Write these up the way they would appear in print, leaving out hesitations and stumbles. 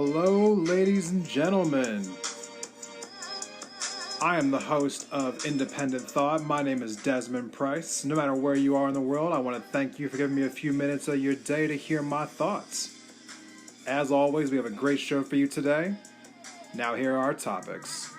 Hello, ladies and gentlemen. I am the host of Independent Thought. My name is Desmond Price. No matter where you are in the world, I want to thank you for giving me a few minutes of your day to hear my thoughts. As always, we have a great show for you today. Now, here are our topics.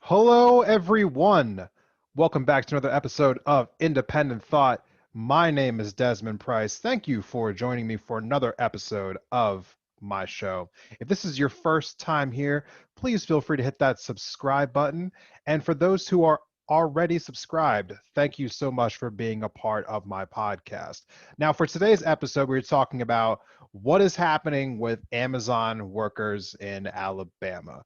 Hello, everyone. Welcome back to another episode of Independent Thought. My name is Desmond Price. Thank you for joining me for another episode of my show. If this is your first time here, please feel free to hit that subscribe button. And for those who are already subscribed, thank you so much for being a part of my podcast. Now, for today's episode, we're talking about what is happening with Amazon workers in Alabama.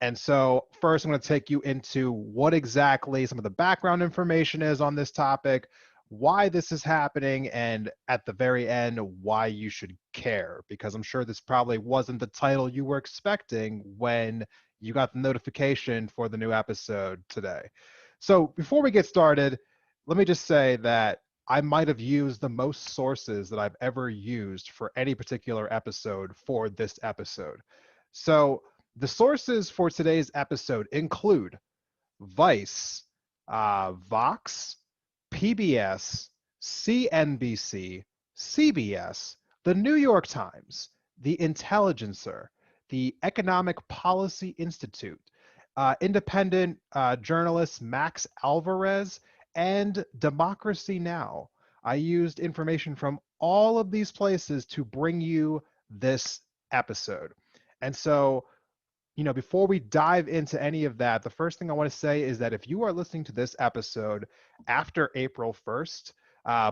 And so first, I'm going to take you into what exactly some of the background information is on this topic, why this is happening, and at the very end, why you should care, because I'm sure this probably wasn't the title you were expecting when you got the notification for the new episode today. So before we get started, let me just say that I might have used the most sources that I've ever used for any particular episode for this episode. So the sources for today's episode include Vice, Vox, PBS, CNBC, CBS, The New York Times, The Intelligencer, the Economic Policy Institute, independent journalist Max Alvarez, and Democracy Now! I used information from all of these places to bring you this episode. And so before we dive into any of that, the first thing I want to say is that if you are listening to this episode after April 1st,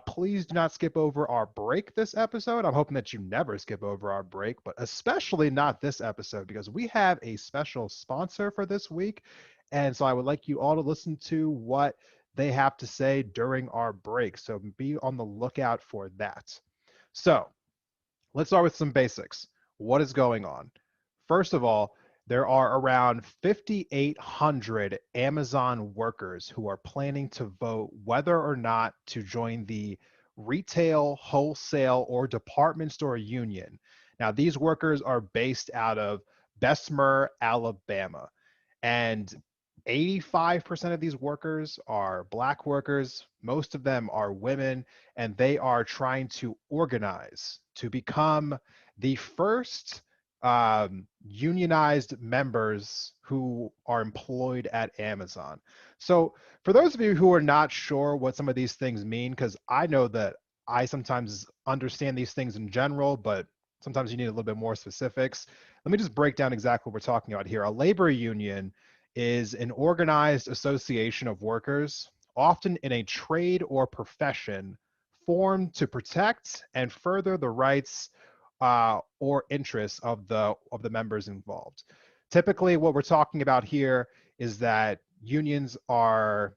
please do not skip over our break this episode. I'm hoping that you never skip over our break, but especially not this episode because we have a special sponsor for this week. And so I would like you all to listen to what they have to say during our break. So be on the lookout for that. So let's start with some basics. What is going on? First of all, there are around 5,800 Amazon workers who are planning to vote whether or not to join the retail, wholesale, or department store union. Now, these workers are based out of Bessemer, Alabama. And 85% of these workers are Black workers. Most of them are women, and they are trying to organize to become the first unionized members who are employed at Amazon. So for those of you who are not sure what some of these things mean, because I know that I sometimes understand these things in general, but sometimes you need a little bit more specifics. Let me just break down exactly what we're talking about here. A labor union is an organized association of workers, often in a trade or profession, formed to protect and further the rights or interests of the members involved. Typically, what we're talking about here is that unions are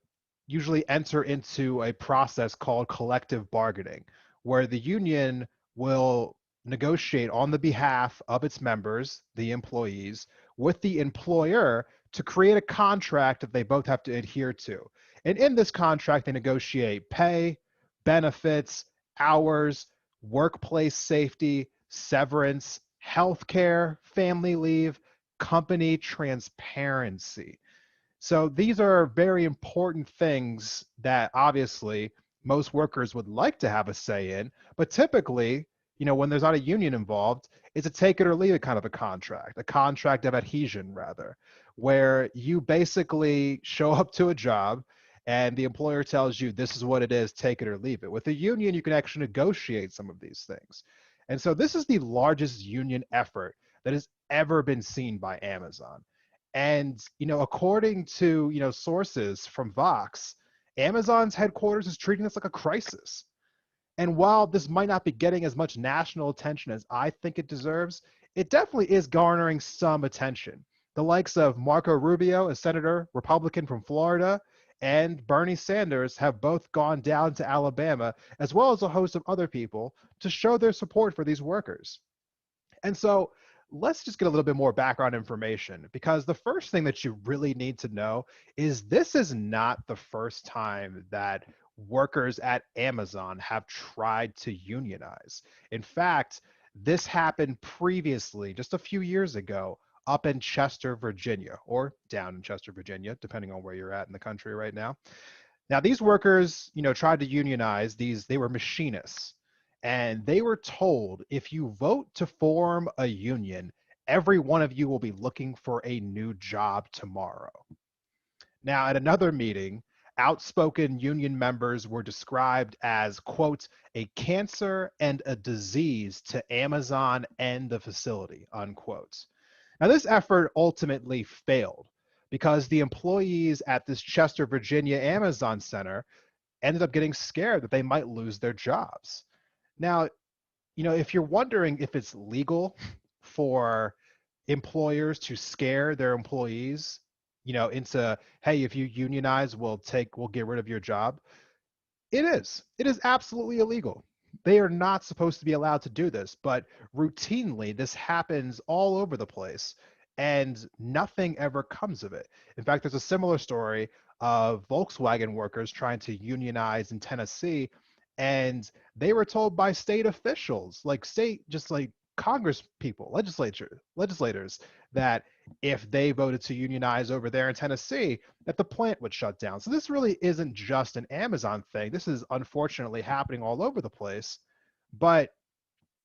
usually enter into a process called collective bargaining, where the union will negotiate on the behalf of its members, the employees, with the employer to create a contract that they both have to adhere to. And in this contract, they negotiate pay, benefits, hours, workplace safety, severance, healthcare, family leave, company transparency. So these are very important things that obviously most workers would like to have a say in, but typically, when there's not a union involved, it's a take it or leave it kind of a contract of adhesion rather, where you basically show up to a job and the employer tells you this is what it is, take it or leave it. With a union, you can actually negotiate some of these things. And so this is the largest union effort that has ever been seen by Amazon. And according to sources from Vox, Amazon's headquarters is treating this like a crisis. And while this might not be getting as much national attention as I think it deserves, it definitely is garnering some attention. The likes of Marco Rubio, a senator, Republican from Florida, and Bernie Sanders have both gone down to Alabama, as well as a host of other people, to show their support for these workers. And so let's just get a little bit more background information, because the first thing that you really need to know is this is not the first time that workers at Amazon have tried to unionize. In fact, this happened previously, just a few years ago, up in Chester, Virginia, or down in Chester, Virginia, depending on where you're at in the country right now. Now, these workers, tried to unionize. They were machinists, and they were told if you vote to form a union, every one of you will be looking for a new job tomorrow. Now, at another meeting, outspoken union members were described as, quote, a cancer and a disease to Amazon and the facility, unquote. Now, this effort ultimately failed because the employees at this Chester, Virginia Amazon center ended up getting scared that they might lose their jobs. Now, if you're wondering if it's legal for employers to scare their employees, into, hey, if you unionize, we'll get rid of your job. It is. It is absolutely illegal. They are not supposed to be allowed to do this, but routinely this happens all over the place and nothing ever comes of it. In fact, there's a similar story of Volkswagen workers trying to unionize in Tennessee, and they were told by state officials, just like Congress people, legislators, that if they voted to unionize over there in Tennessee, that the plant would shut down. So this really isn't just an Amazon thing. This is unfortunately happening all over the place. But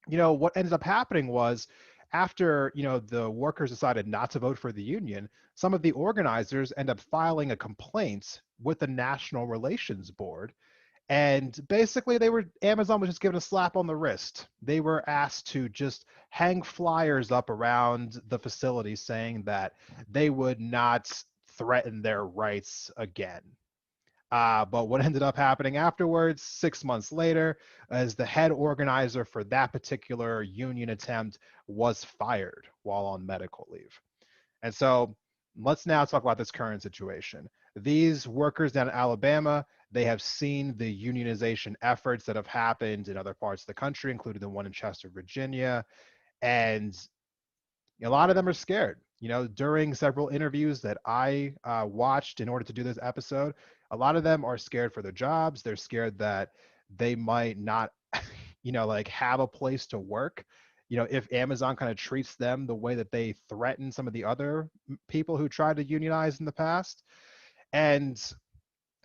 what ended up happening was after the workers decided not to vote for the union, some of the organizers end up filing a complaint with the National Relations Board, and basically, Amazon was just given a slap on the wrist. They were asked to just hang flyers up around the facility saying that they would not threaten their rights again. But what ended up happening afterwards, 6 months later, as the head organizer for that particular union attempt was fired while on medical leave. And so let's now talk about this current situation. These workers down in Alabama, they have seen the unionization efforts that have happened in other parts of the country, including the one in Chester, Virginia. And a lot of them are scared. During several interviews that I watched in order to do this episode, a lot of them are scared for their jobs. They're scared that they might not, have a place to work. If Amazon kind of treats them the way that they threaten some of the other people who tried to unionize in the past. And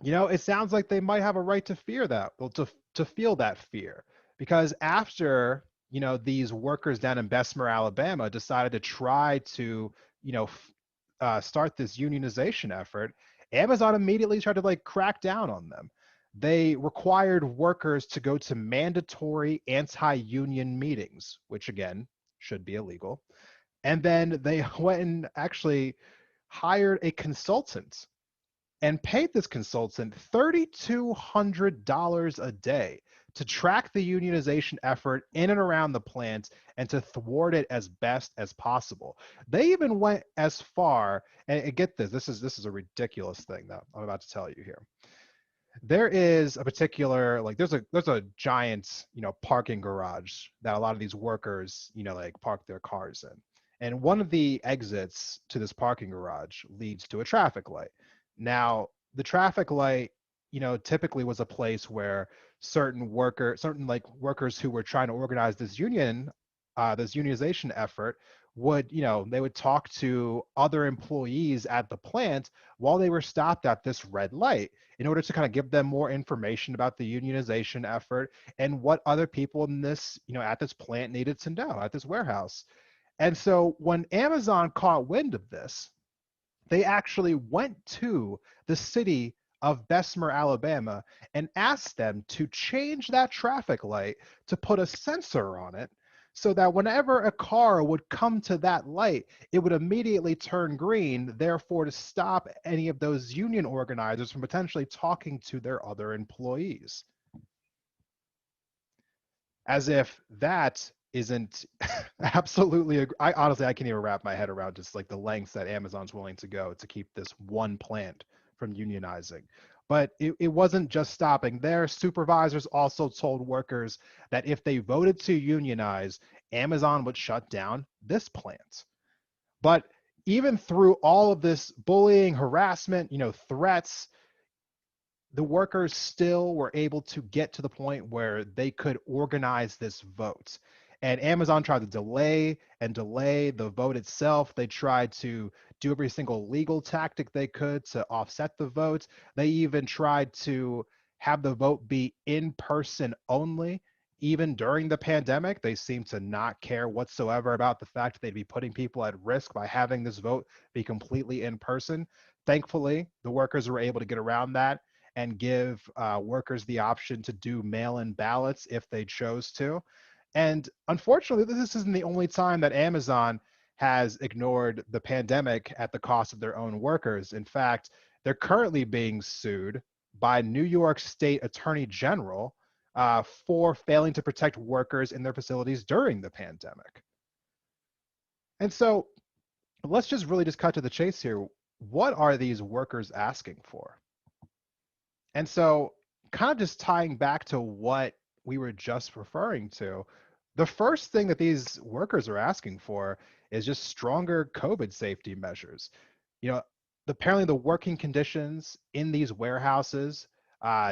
it sounds like they might have a right to fear that, well, to feel that fear, because after these workers down in Bessemer, Alabama, decided to try to start this unionization effort, Amazon immediately tried to crack down on them. They required workers to go to mandatory anti-union meetings, which again should be illegal. And then they went and actually hired a consultant and paid this consultant $3,200 a day to track the unionization effort in and around the plant and to thwart it as best as possible. They even went as far, and get this, this is a ridiculous thing that I'm about to tell you here. There is a particular, there's a giant, parking garage that a lot of these workers, park their cars in. And one of the exits to this parking garage leads to a traffic light. Now, the traffic light, typically was a place where certain workers who were trying to organize this unionization effort would, they would talk to other employees at the plant while they were stopped at this red light in order to kind of give them more information about the unionization effort and what other people in this, at this plant needed to know at this warehouse. And so when Amazon caught wind of this, they actually went to the city of Bessemer, Alabama, and asked them to change that traffic light to put a sensor on it so that whenever a car would come to that light, it would immediately turn green, therefore to stop any of those union organizers from potentially talking to their other employees. As if that isn't absolutely, I honestly, I can't even wrap my head around just the lengths that Amazon's willing to go to keep this one plant from unionizing. But it wasn't just stopping there. Supervisors also told workers that if they voted to unionize, Amazon would shut down this plant. But even through all of this bullying, harassment, threats, the workers still were able to get to the point where they could organize this vote. And Amazon tried to delay and delay the vote itself. They tried to do every single legal tactic they could to offset the vote. They even tried to have the vote be in person only. Even during the pandemic, they seemed to not care whatsoever about the fact that they'd be putting people at risk by having this vote be completely in person. Thankfully, the workers were able to get around that and give workers the option to do mail-in ballots if they chose to. And unfortunately, this isn't the only time that Amazon has ignored the pandemic at the cost of their own workers. In fact, they're currently being sued by New York State Attorney General for failing to protect workers in their facilities during the pandemic. And so let's just really just cut to the chase here. What are these workers asking for? And so, kind of just tying back to what we were just referring to, the first thing that these workers are asking for is just stronger COVID safety measures. You know, apparently the working conditions in these warehouses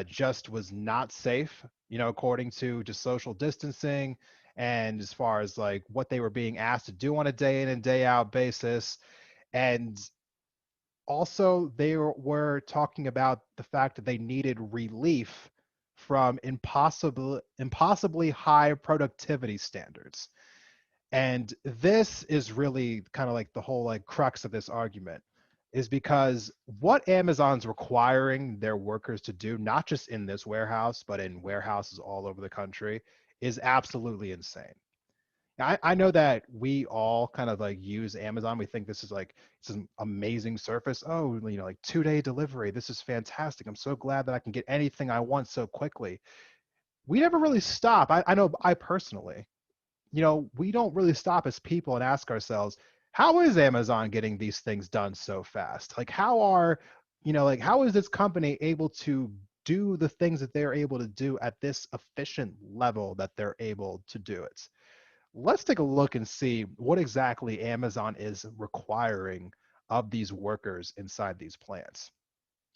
just was not safe, according to just social distancing and as far as like what they were being asked to do on a day in and day out basis. And also they were talking about the fact that they needed relief from impossibly high productivity standards. And this is really kind of like the whole like crux of this argument, is because what Amazon's requiring their workers to do, not just in this warehouse but in warehouses all over the country, is absolutely insane. I know that we all kind of like use Amazon. We think this is like it's an amazing service. Oh, like 2-day delivery. This is fantastic. I'm so glad that I can get anything I want so quickly. We never really stop. I know I personally, we don't really stop as people and ask ourselves, how is Amazon getting these things done so fast? Like how is this company able to do the things that they're able to do at this efficient level that they're able to do it? Let's take a look and see what exactly Amazon is requiring of these workers inside these plants.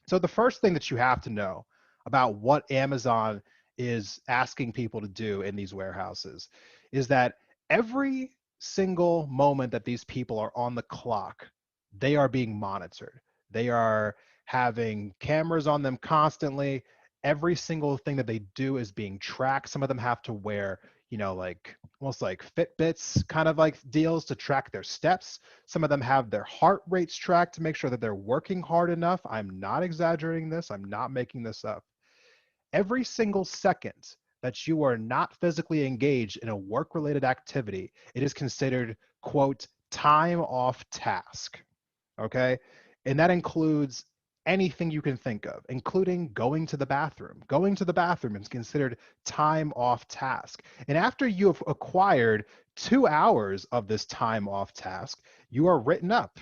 So the first thing that you have to know about what Amazon is asking people to do in these warehouses is that every single moment that these people are on the clock, they are being monitored. They are having cameras on them constantly. Every single thing that they do is being tracked. Some of them have to wear, like almost like Fitbits kind of like deals to track their steps. Some of them have their heart rates tracked to make sure that they're working hard enough. I'm not exaggerating this. I'm not making this up. Every single second that you are not physically engaged in a work-related activity, it is considered, quote, time off task. Okay? And that includes anything you can think of, including going to the bathroom. Going to the bathroom is considered time off task. And after you have acquired 2 hours of this time off task, you are written up.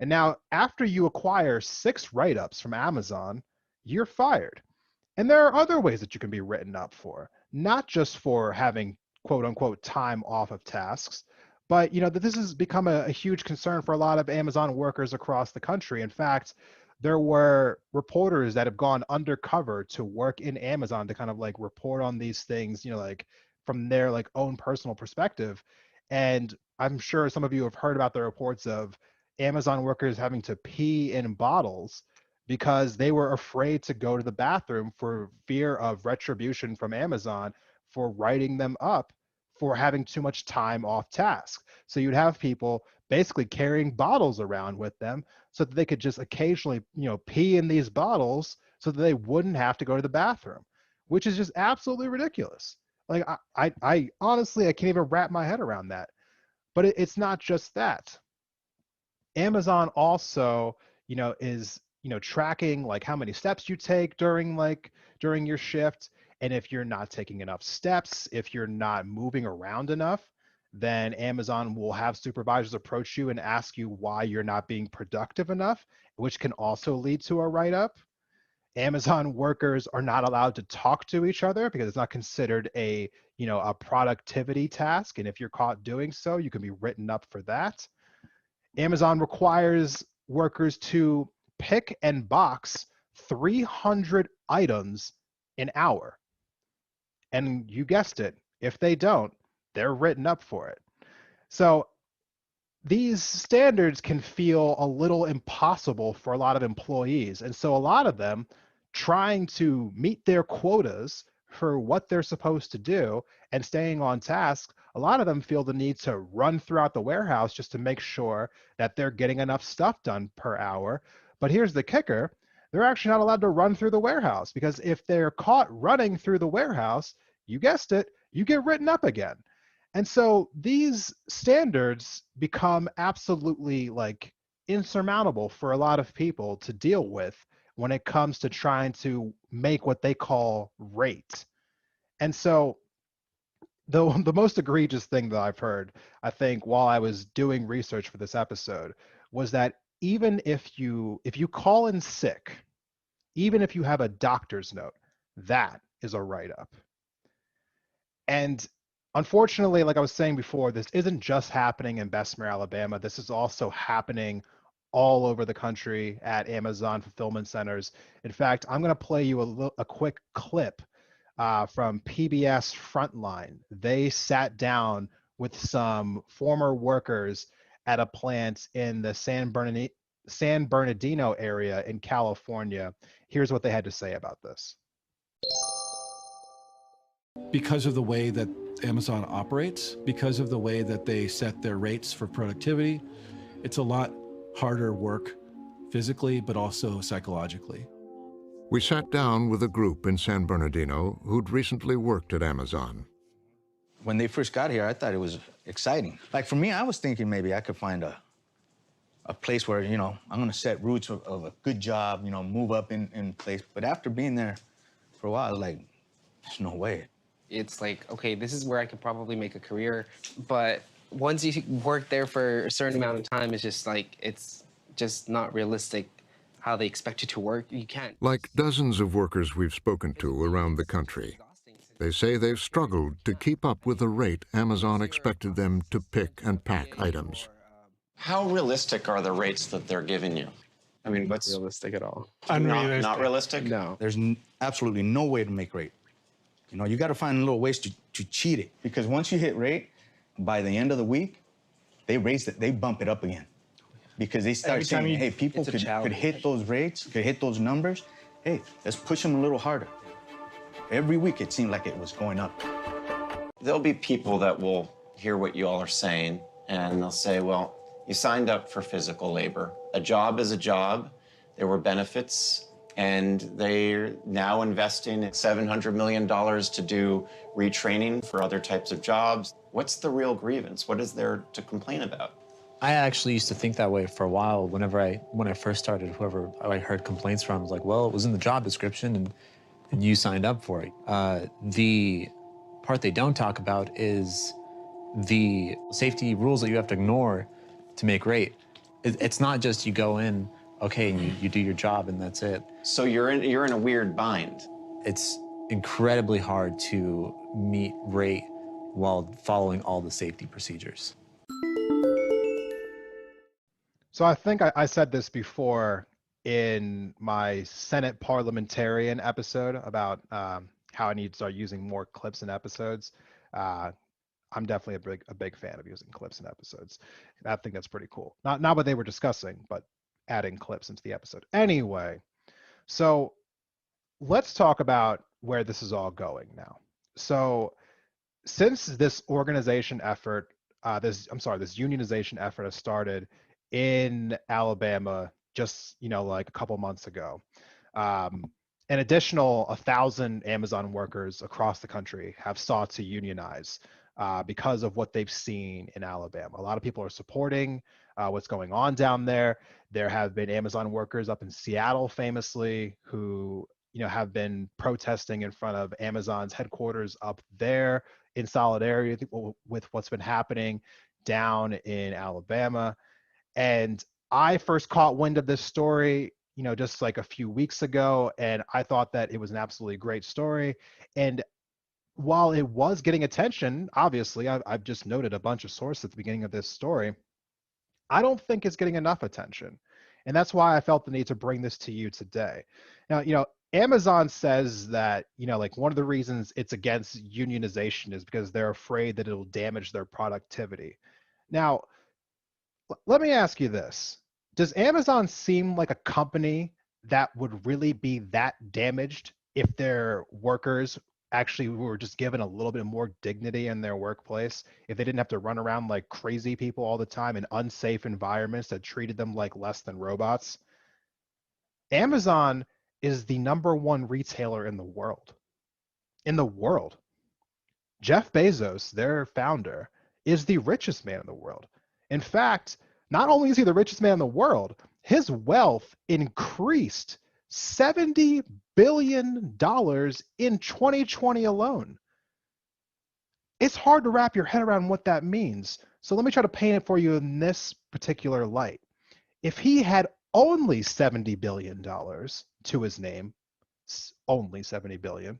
And now, after you acquire 6 write-ups from Amazon, you're fired. And there are other ways that you can be written up for, not just for having quote unquote time off of tasks, but that this has become a huge concern for a lot of Amazon workers across the country. In fact, there were reporters that have gone undercover to work in Amazon to kind of like report on these things, like from their like own personal perspective. And I'm sure some of you have heard about the reports of Amazon workers having to pee in bottles because they were afraid to go to the bathroom for fear of retribution from Amazon for writing them up for having too much time off task. So you'd have people basically carrying bottles around with them so that they could just occasionally, pee in these bottles so that they wouldn't have to go to the bathroom, which is just absolutely ridiculous. Like I honestly, I can't even wrap my head around that. But it's not just that. Amazon also, is, tracking like how many steps you take during your shift. And if you're not taking enough steps, if you're not moving around enough, then Amazon will have supervisors approach you and ask you why you're not being productive enough, which can also lead to a write-up. Amazon workers are not allowed to talk to each other because it's not considered a productivity task. And if you're caught doing so, you can be written up for that. Amazon requires workers to pick and box 300 items an hour. And you guessed it, if they don't, they're written up for it. So these standards can feel a little impossible for a lot of employees. And so a lot of them trying to meet their quotas for what they're supposed to do and staying on task, a lot of them feel the need to run throughout the warehouse just to make sure that they're getting enough stuff done per hour. But here's the kicker. They're actually not allowed to run through the warehouse, because if they're caught running through the warehouse, you guessed it, you get written up again. And so these standards become absolutely like insurmountable for a lot of people to deal with when it comes to trying to make what they call rate. And so the most egregious thing that I've heard, I think, while I was doing research for this episode, was that even if you call in sick, even if you have a doctor's note, that is a write-up. And unfortunately, like I was saying before, this isn't just happening in Bessemer, Alabama. This is also happening all over the country at Amazon fulfillment centers. In fact, I'm going to play you a quick clip from PBS Frontline. They sat down with some former workers at a plant in the San Bernardino area in California. Here's what they had to say about this. Because of the way that Amazon operates, because of the way that they set their rates for productivity, it's a lot harder work physically, but also psychologically. We sat down with a group in San Bernardino who'd recently worked at Amazon. When they first got here, I thought it was exciting. Like for me, I was thinking maybe I could find a place where, you know, I'm gonna set roots of a good job, you know, move up in place. But after being there for a while, I was like, there's no way. It's like, okay, this is where I could probably make a career. But once you work there for a certain amount of time, it's just like, it's just not realistic how they expect you to work. You can't. Like dozens of workers we've spoken to around the country, they say they've struggled to keep up with the rate Amazon expected them to pick and pack items. How realistic are the rates that they're giving you? I mean, Not realistic at all. not realistic? No. There's absolutely no way to make rate. You know, you got to find little ways to cheat it. Because once you hit rate, by the end of the week, they raise it, they bump it up again. Because they start saying, hey, people could hit those rates, could hit those numbers. Hey, let's push them a little harder. Every week, it seemed like it was going up. There'll be people that will hear what you all are saying, and they'll say, well, you signed up for physical labor. A job is a job. There were benefits, and they're now investing $700 million to do retraining for other types of jobs. What's the real grievance? What is there to complain about? I actually used to think that way for a while. When I first started, whoever I heard complaints from was like, well, it was in the job description and you signed up for it. The part they don't talk about is the safety rules that you have to ignore to make rate. It's not just you go in, okay, and you do your job and that's it. So you're in a weird bind. It's incredibly hard to meet rate while following all the safety procedures. So I think I said this before in my Senate parliamentarian episode about how I need to start using more clips in episodes. I'm definitely a big fan of using clips in episodes. I think that's pretty cool. Not what they were discussing, but adding clips into the episode. Anyway, so let's talk about where this is all going now. So since this organization effort, this unionization effort has started in Alabama just, like a couple months ago. An additional 1,000 Amazon workers across the country have sought to unionize because of what they've seen in Alabama. A lot of people are supporting what's going on down there. There have been Amazon workers up in Seattle famously who, have been protesting in front of Amazon's headquarters up there in solidarity with what's been happening down in Alabama. And I first caught wind of this story, just like a few weeks ago, and I thought that it was an absolutely great story. And while it was getting attention, obviously, I've just noted a bunch of sources at the beginning of this story. I don't think it's getting enough attention. And that's why I felt the need to bring this to you today. Now, Amazon says that, like one of the reasons it's against unionization is because they're afraid that it'll damage their productivity. Now, let me ask you this. Does Amazon seem like a company that would really be that damaged if their workers actually were just given a little bit more dignity in their workplace, if they didn't have to run around like crazy people all the time in unsafe environments that treated them like less than robots? Amazon is the number one retailer in the world. In the world. Jeff Bezos, their founder, is the richest man in the world. In fact, not only is he the richest man in the world, his wealth increased $70 billion in 2020 alone. It's hard to wrap your head around what that means. So let me try to paint it for you in this particular light. If he had only $70 billion to his name, only 70 billion,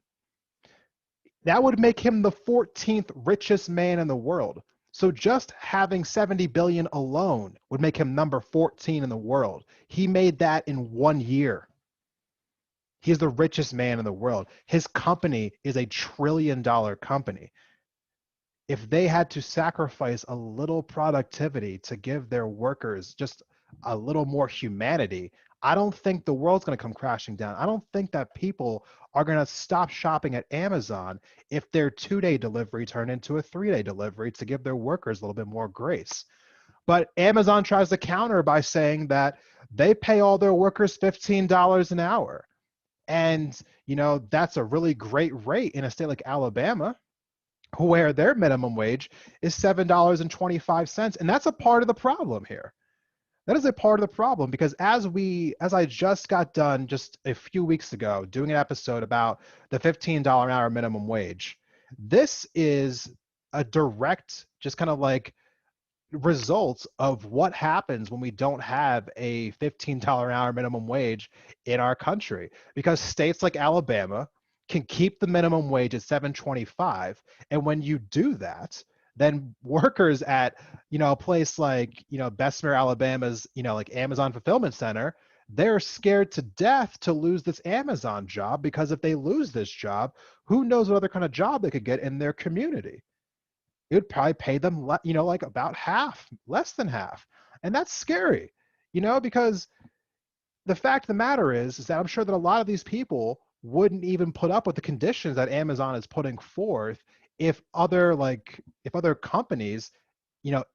that would make him the 14th richest man in the world. So just having 70 billion alone would make him number 14 in the world. He made that in 1 year. He's the richest man in the world. His company is a $1 trillion company. If they had to sacrifice a little productivity to give their workers just a little more humanity, I don't think the world's going to come crashing down. I don't think that people are going to stop shopping at Amazon if their 2-day delivery turned into a 3-day delivery to give their workers a little bit more grace. But Amazon tries to counter by saying that they pay all their workers $15 an hour. And, that's a really great rate in a state like Alabama, where their minimum wage is $7.25. And that's a part of the problem here. That is a part of the problem because as I just got done just a few weeks ago doing an episode about the $15 an hour minimum wage, this is a direct, just kind of like results of what happens when we don't have a $15 an hour minimum wage in our country, because states like Alabama can keep the minimum wage at $7.25, and when you do that, then workers at a place like Bessemer, Alabama's like Amazon fulfillment center, they're scared to death to lose this Amazon job, because if they lose this job, who knows what other kind of job they could get in their community. It would probably pay them like about half, less than half, and that's scary, because the fact of the matter is that I'm sure that a lot of these people wouldn't even put up with the conditions that Amazon is putting forth if other companies,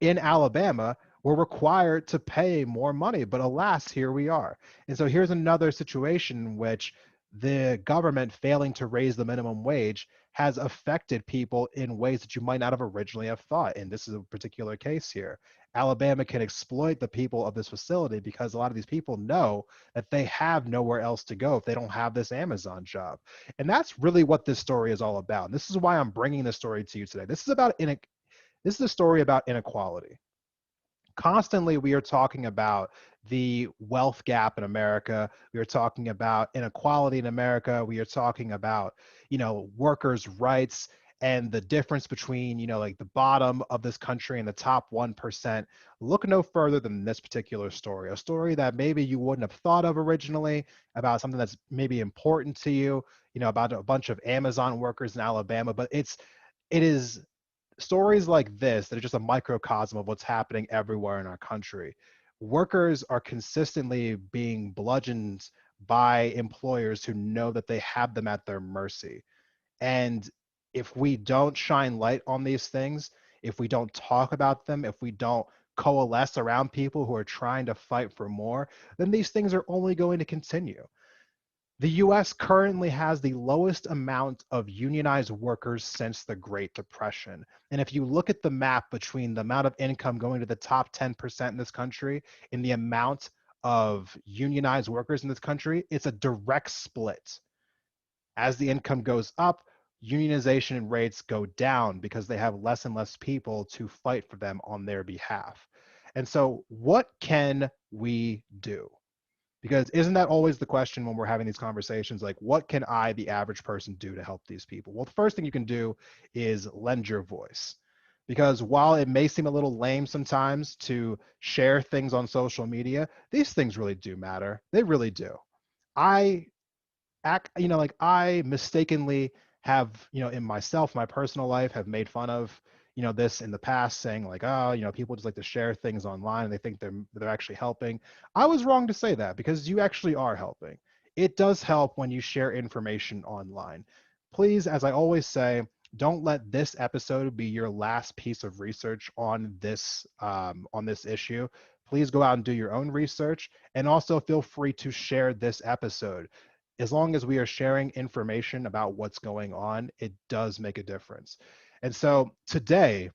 in Alabama were required to pay more money. But alas, here we are. And so here's another situation in which the government failing to raise the minimum wage has affected people in ways that you might not have originally have thought. And this is a particular case here. Alabama can exploit the people of this facility because a lot of these people know that they have nowhere else to go if they don't have this Amazon job. And that's really what this story is all about. And this is why I'm bringing this story to you today. This is a story about inequality. Constantly, we are talking about the wealth gap in America. We are talking about inequality in America. We are talking about, workers' rights and the difference between, like the bottom of this country and the top 1%. Look no further than this particular story, a story that maybe you wouldn't have thought of originally, about something that's maybe important to you, about a bunch of Amazon workers in Alabama. But it is stories like this that are just a microcosm of what's happening everywhere in our country. Workers are consistently being bludgeoned by employers who know that they have them at their mercy. And if we don't shine light on these things, if we don't talk about them, if we don't coalesce around people who are trying to fight for more, then these things are only going to continue. The US currently has the lowest amount of unionized workers since the Great Depression. And if you look at the map between the amount of income going to the top 10% in this country and the amount of unionized workers in this country, it's a direct split. As the income goes up, unionization rates go down because they have less and less people to fight for them on their behalf. And so what can we do? Because isn't that always the question when we're having these conversations? Like, what can I, the average person, do to help these people? Well, the first thing you can do is lend your voice. Because while it may seem a little lame sometimes to share things on social media, these things really do matter. They really do. I like I mistakenly have, in myself, my personal life, have made fun of, this in the past, saying like, oh, people just like to share things online and they think they're actually helping. I was wrong to say that, because you actually are helping. It does help when you share information online. Please, as I always say, don't let this episode be your last piece of research on this issue. Please go out and do your own research, and also feel free to share this episode. As long as we are sharing information about what's going on, it does make a difference. And so today,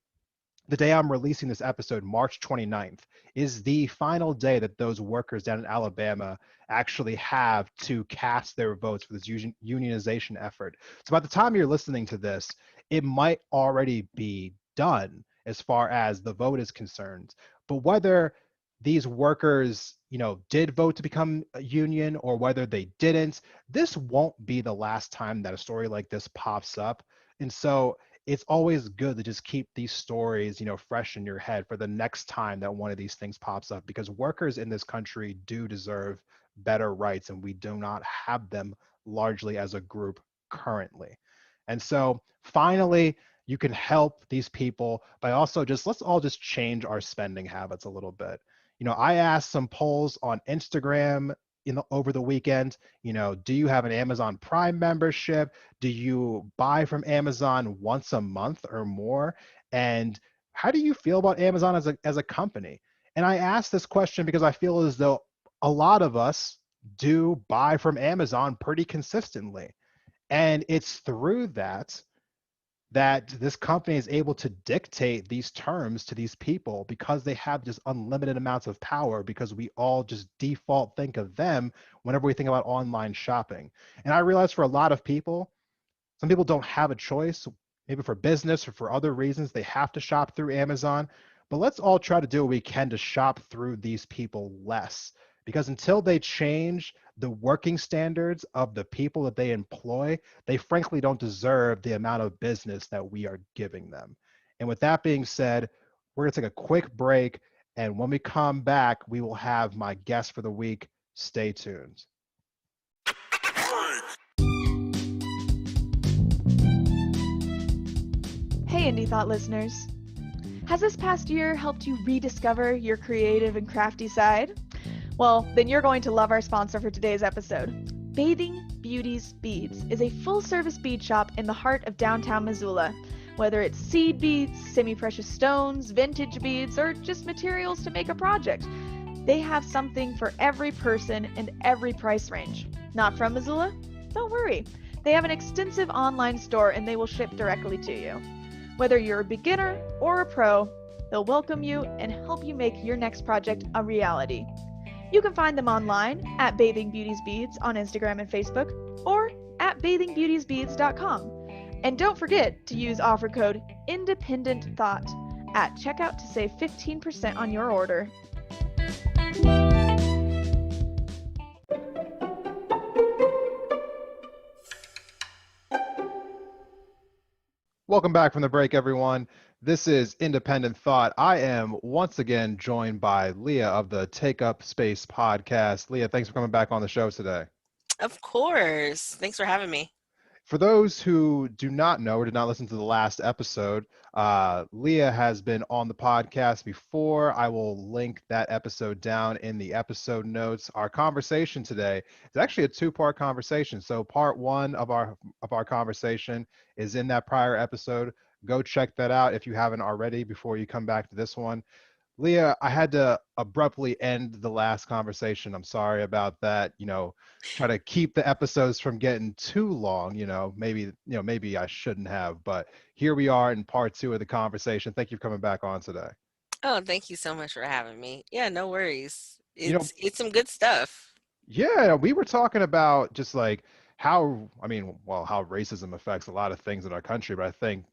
the day I'm releasing this episode, March 29th, is the final day that those workers down in Alabama actually have to cast their votes for this unionization effort. So by the time you're listening to this, it might already be done as far as the vote is concerned. But whether these workers, did vote to become a union or whether they didn't, this won't be the last time that a story like this pops up. And so it's always good to just keep these stories, fresh in your head for the next time that one of these things pops up, because workers in this country do deserve better rights, and we do not have them largely as a group currently. And so finally, you can help these people by also let's all just change our spending habits a little bit. I asked some polls on Instagram over the weekend. Do you have an Amazon Prime membership? Do you buy from Amazon once a month or more? And how do you feel about Amazon as a company? And I asked this question because I feel as though a lot of us do buy from Amazon pretty consistently. And it's through that this company is able to dictate these terms to these people, because they have just unlimited amounts of power, because we all just default think of them whenever we think about online shopping. And I realize for a lot of people, some people don't have a choice, maybe for business or for other reasons, they have to shop through Amazon. But let's all try to do what we can to shop through these people less, because until they change the working standards of the people that they employ, they frankly don't deserve the amount of business that we are giving them. And with that being said, we're going to take a quick break. And when we come back, we will have my guest for the week. Stay tuned. Hey, Indie Thought listeners. Has this past year helped you rediscover your creative and crafty side? Well, then you're going to love our sponsor for today's episode. Bathing Beauty's Beads is a full-service bead shop in the heart of downtown Missoula. Whether it's seed beads, semi-precious stones, vintage beads, or just materials to make a project, they have something for every person and every price range. Not from Missoula? Don't worry. They have an extensive online store and they will ship directly to you. Whether you're a beginner or a pro, they'll welcome you and help you make your next project a reality. You can find them online at Bathing Beauty's Beads on Instagram and Facebook, or at bathingbeautiesbeads.com. And don't forget to use offer code INDEPENDENTTHOUGHT at checkout to save 15% on your order. Welcome back from the break, everyone. This is Independent Thought. I am once again joined by Leah of the Take Up Space podcast. Leah, thanks for coming back on the show today. Of course. Thanks for having me. For those who do not know or did not listen to the last episode, Leah has been on the podcast before. I will link that episode down in the episode notes. Our conversation today is actually a two-part conversation. So part one of our conversation is in that prior episode. Go check that out if you haven't already before you come back to this one. Leah, I had to abruptly end the last conversation. I'm sorry about that. Try to keep the episodes from getting too long. Maybe I shouldn't have, but here we are in part two of the conversation. Thank you for coming back on today. Oh, thank you so much for having me. Yeah, no worries. It's some good stuff. Yeah, we were talking about just like how racism affects a lot of things in our country, but I think,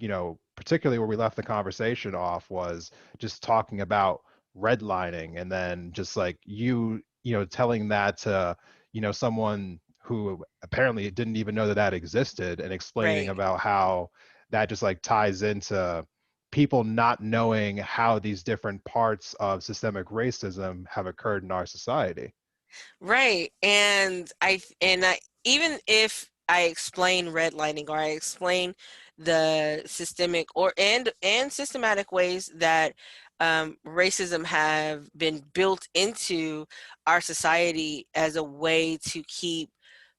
particularly where we left the conversation off was just talking about redlining, and then just like telling that to, someone who apparently didn't even know that existed, and explaining Right. about how that just like ties into people not knowing how these different parts of systemic racism have occurred in our society. Right. And I even if I explain redlining or I explain the systemic or and systematic ways that racism have been built into our society as a way to keep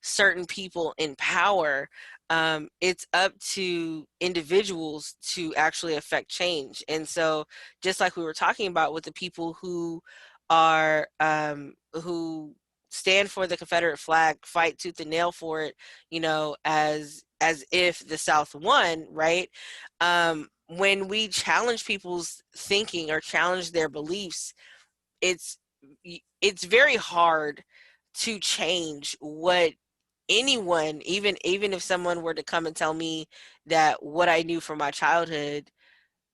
certain people in power, it's up to individuals to actually affect change. And so, just like we were talking about with the people who are who stand for the Confederate flag, fight tooth and nail for it, as if the South won, right? When we challenge people's thinking or challenge their beliefs, it's it's very hard to change what anyone, even if someone were to come and tell me that what I knew from my childhood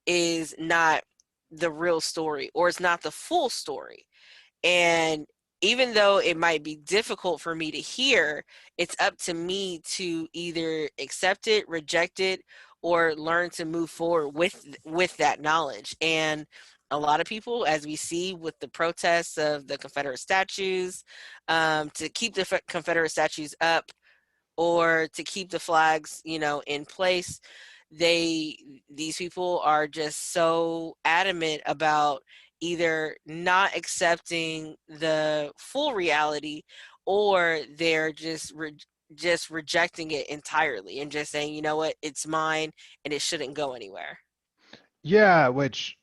is not the real story or it's not the full story. And even though it might be difficult for me to hear, it's up to me to either accept it, reject it, or learn to move forward with that knowledge. And a lot of people, as we see with the protests of the Confederate statues, to keep the Confederate statues up or to keep the flags, in place, these people are just so adamant about either not accepting the full reality or they're just rejecting it entirely and just saying, you know what, it's mine and it shouldn't go anywhere. Yeah, which,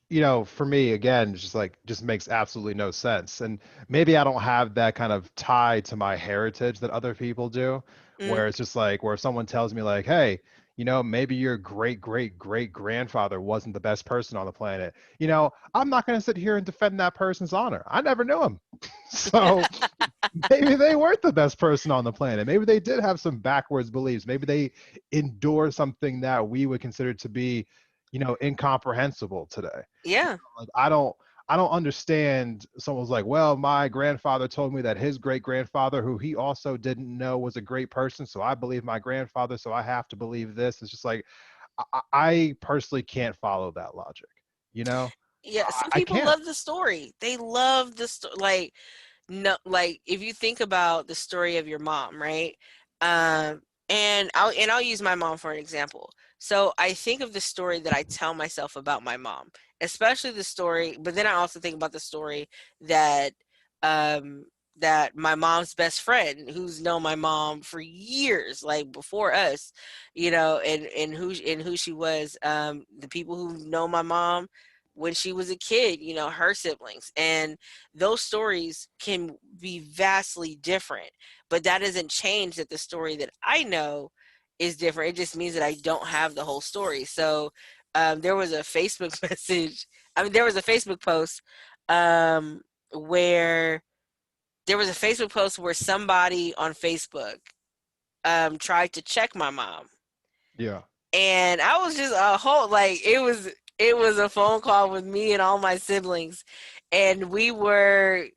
for me, again, just makes absolutely no sense. And maybe I don't have that kind of tie to my heritage that other people do, Mm. where it's just like, where if someone tells me like, hey, maybe your great great great grandfather wasn't the best person on the planet, I'm not going to sit here and defend that person's honor. I never knew him. So maybe they weren't the best person on the planet. Maybe they did have some backwards beliefs. Maybe they endure something that we would consider to be, incomprehensible today. Yeah. Like I don't understand. Someone's like, well, my grandfather told me that his great grandfather, who he also didn't know was a great person, so I believe my grandfather, so I have to believe this. It's just like I personally can't follow that logic. You know, Yeah, some I people can't. love the story. They love the story. Like, no, like if you think about the story of your mom, right? Um, and I'll use my mom for an example. So I think of the story that I tell myself about my mom, especially the story, but then I also think about the story that um that my mom's best friend, who's known my mom for years, like before us, and who she was, the people who know my mom when she was a kid, her siblings. And those stories can be vastly different, but that doesn't change that the story that I know is different. It just means that I don't have the whole story. So there was a Facebook message. I mean, there was a Facebook post where somebody on Facebook tried to check my mom, Yeah. and I was just a whole like it was a phone call with me and all my siblings, and we were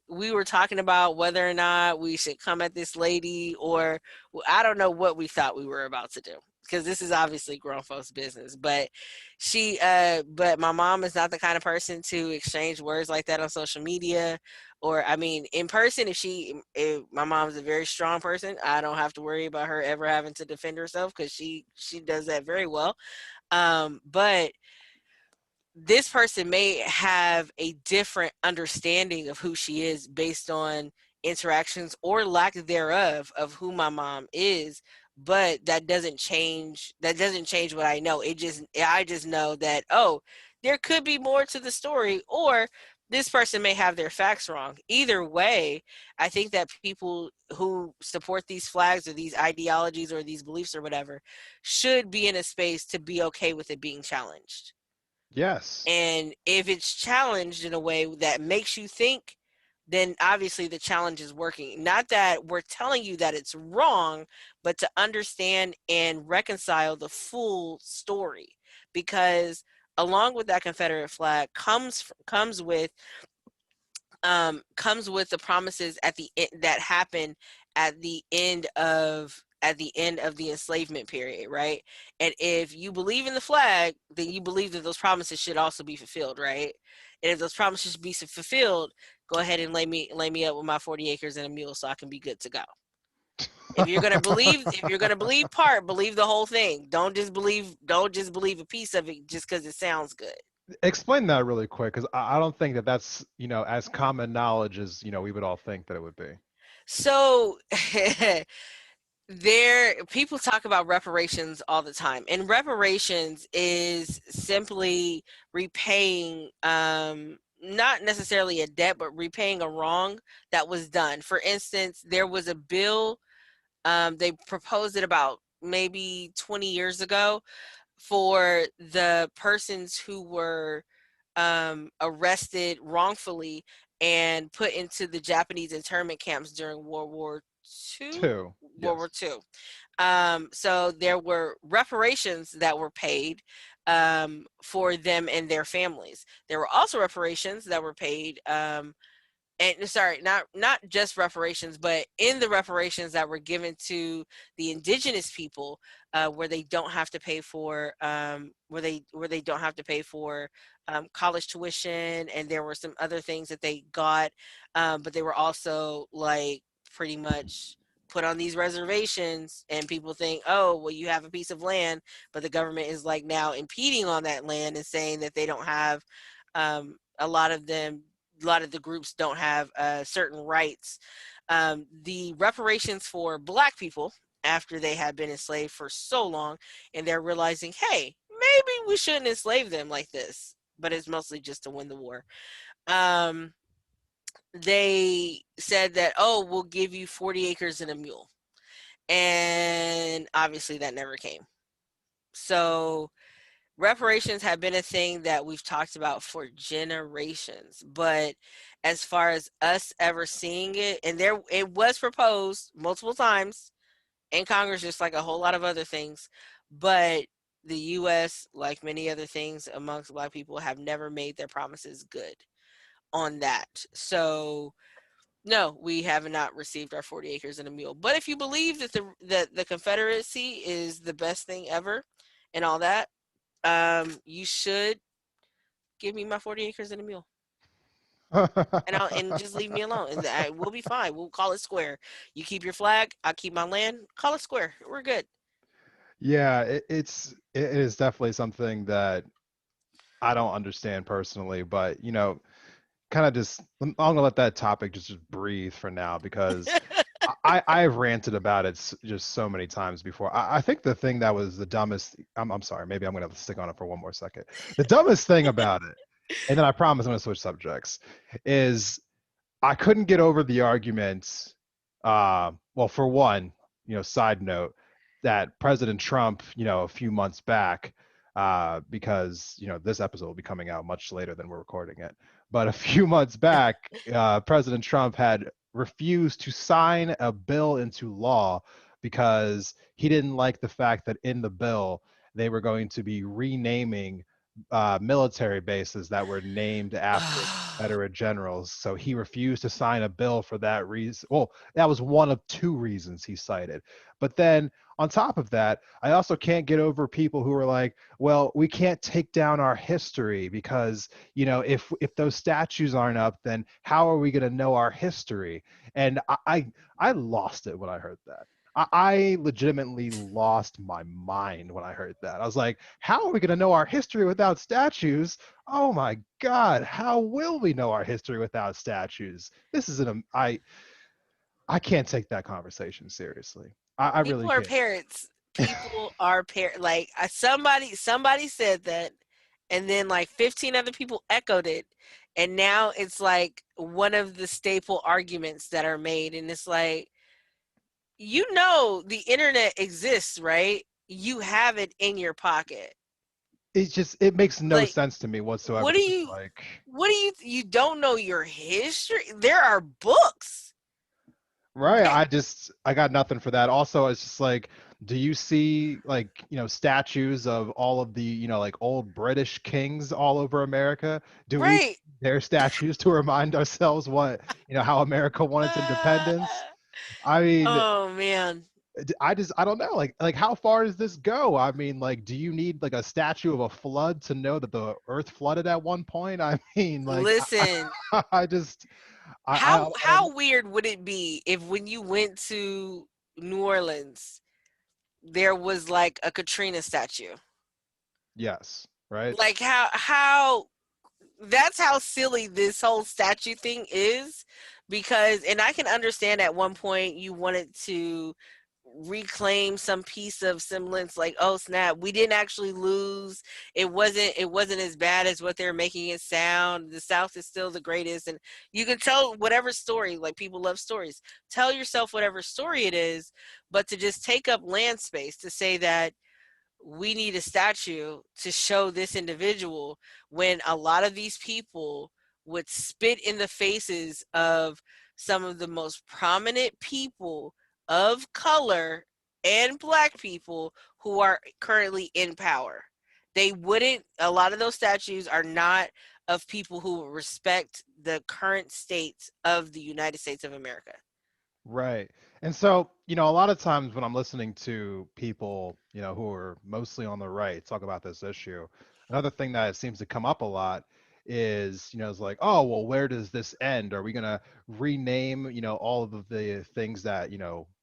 talking about whether or not we should come at this lady, or I don't know what we thought we were about to do, because this is obviously grown folks business. But but my mom is not the kind of person to exchange words like that on social media, or I mean in person. If my mom's a very strong person, I don't have to worry about her ever having to defend herself, because she does that very well. But this person may have a different understanding of who she is based on interactions or lack thereof of who my mom is. But that doesn't change what I know. I just know that, oh, there could be more to the story, or this person may have their facts wrong. Either way, I think that people who support these flags or these ideologies or these beliefs or whatever should be in a space to be okay with it being challenged. Yes. And if it's challenged in a way that makes you think, then obviously the challenge is working. Not that we're telling you that it's wrong, but to understand and reconcile the full story. Because along with that Confederate flag comes with the promises that happen at the end of at the end of the enslavement period, right? And if you believe in the flag, then you believe that those promises should also be fulfilled, right? And if those promises should be fulfilled, go ahead and lay me up with my 40 acres and a mule so I can be good to go. If you're gonna believe part, believe the whole thing. Don't just believe a piece of it just because it sounds good. Explain that really quick, because I don't think that that's as common knowledge as we would all think that it would be. So people talk about reparations all the time, and reparations is simply repaying not necessarily a debt, but repaying a wrong that was done. For instance, there was a bill, they proposed it about maybe 20 years ago, for the persons who were arrested wrongfully and put into the Japanese internment camps during World War II. Two. World War II. So there were reparations that were paid for them and their families. There were also reparations that were paid, and sorry, not just reparations, but in the reparations that were given to the indigenous people, where they don't have to pay for college tuition, and there were some other things that they got, but they were also like pretty much put on these reservations, and people think, oh, well, you have a piece of land, but the government is like now impeding on that land and saying that they don't have, a lot of the groups don't have certain rights. The reparations for Black people, after they had been enslaved for so long, and they're realizing, hey, maybe we shouldn't enslave them like this, but it's mostly just to win the war. They said that, oh, we'll give you 40 acres and a mule. And obviously that never came. So reparations have been a thing that we've talked about for generations, but as far as us ever seeing it, and it was proposed multiple times in Congress, just like a whole lot of other things, but the U.S., like many other things amongst Black people, have never made their promises good on that. So no, we have not received our 40 acres and a mule. But if you believe that the Confederacy is the best thing ever and all that, you should give me my 40 acres and a mule, and just leave me alone, and we'll be fine. We'll call it square. You keep your flag, I'll keep my land. Call it square. We're good. Yeah, it is definitely something that I don't understand personally, but kind of just I'm gonna let that topic just breathe for now, because I've ranted about it just so many times before. I think the thing that was the dumbest, I'm sorry, maybe I'm gonna stick on it for one more second. The dumbest thing about it, and then I promise I'm gonna switch subjects, is I couldn't get over the argument. Well, for one, side note, that President Trump, a few months back, because this episode will be coming out much later than we're recording it, but a few months back, President Trump had refused to sign a bill into law because he didn't like the fact that in the bill they were going to be renaming military bases that were named after Confederate generals. So he refused to sign a bill for that reason. Well, that was one of two reasons he cited. But then on top of that, I also can't get over people who are like, well, we can't take down our history because, if those statues aren't up, then how are we going to know our history? And I lost it when I heard that. I legitimately lost my mind when I heard that. I was like, how are we going to know our history without statues? Oh my God, how will we know our history without statues? This is I can't take that conversation seriously. I really People are can't. parents. People are like somebody said that, and then like 15 other people echoed it, and now it's like one of the staple arguments that are made, and it's like, the internet exists, right? You have it in your pocket. It makes no Like, sense to me whatsoever. what do you you don't know your history? There are books. Right. I got nothing for that. Also, it's just like, do you see statues of all of the, like old British kings all over America? Do we Right. their statues to remind ourselves how America won its independence? I mean, Oh man. I don't know. Like how far does this go? I mean, like, do you need like a statue of a flood to know that the Earth flooded at one point? I mean, like, Listen, I just, I don't how weird would it be if when you went to New Orleans, there was like a Katrina statue? Yes, right. Like how that's how silly this whole statue thing is, because and I can understand at one point you wanted to reclaim some piece of semblance, like, oh snap, we didn't actually lose, it wasn't as bad as what they're making it sound, the South is still the greatest. And you can tell whatever story, like people love stories, tell yourself whatever story it is, but to just take up land space to say that we need a statue to show this individual, when a lot of these people would spit in the faces of some of the most prominent people of color and black people who are currently in power. They wouldn't, a lot of those statues are not of people who respect the current state of the United States of America. Right. And so, a lot of times when I'm listening to people, who are mostly on the right talk about this issue, another thing that seems to come up a lot is, it's like, oh, well, where does this end? Are we going to rename, all of the things that,